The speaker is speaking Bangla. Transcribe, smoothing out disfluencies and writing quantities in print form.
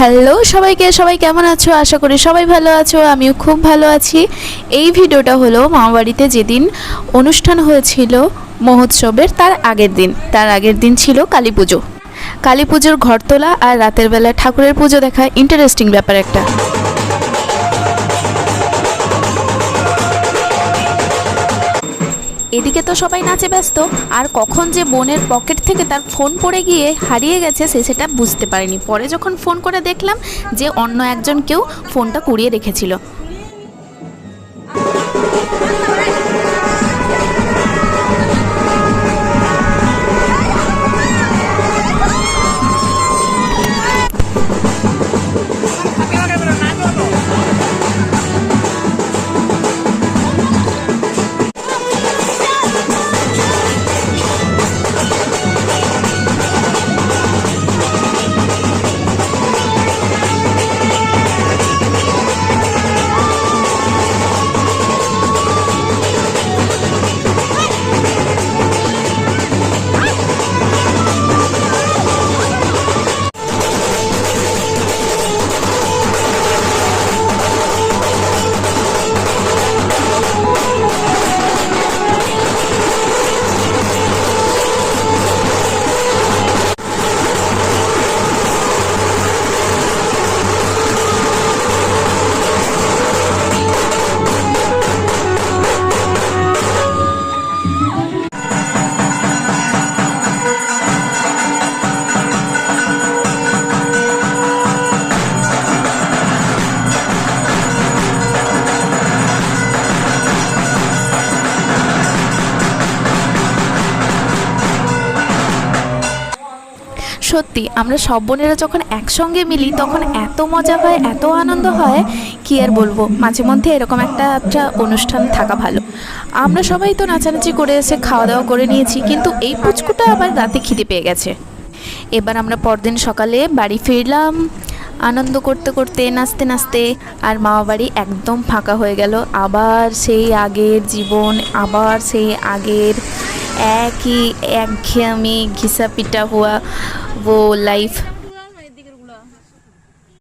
হ্যালো সবাইকে, সবাই কেমন আছো? আশা করি সবাই ভালো আছো, আমিও খুব ভালো আছি। এই ভিডিওটা হলো মামাবাড়িতে যেদিন অনুষ্ঠান হয়েছিল মহোৎসবের তার আগের দিন ছিল কালী পুজো। কালী পুজোর ঘর তোলা আর রাতের বেলা ঠাকুরের পুজো দেখা ইন্টারেস্টিং ব্যাপার একটা। এদিকে তো সবাই নাচে ব্যস্ত, আর কখন যে বোনের পকেট থেকে তার ফোন পড়ে গিয়ে হারিয়ে গেছে সেটা বুঝতে পারিনি। পরে যখন ফোন করে দেখলাম যে অন্য একজন কেউ ফোনটা কুড়িয়ে রেখেছিল। সত্যি আমরা সব বোনেরা যখন একসঙ্গে মিলি তখন এত মজা হয়, এত আনন্দ হয়, কি আর বলবো। মাঝে মধ্যে এরকম একটা অনুষ্ঠান থাকা ভালো। আমরা সবাই তো নাচানাচি করে এসে খাওয়া দাওয়া করে নিয়েছি, কিন্তু এই পুচকুটা আবার রাতে খিদে পেয়ে গেছে। এবার আমরা পরদিন সকালে বাড়ি ফিরলাম আনন্দ করতে করতে, নাচতে নাচতে, আর মামা বাড়ি একদম ফাঁকা হয়ে গেল। আবার সেই আগের জীবন, আবার সেই আগের একই একঘেয়েমি ঘিসা পিটা হুয়া वो लाइफ।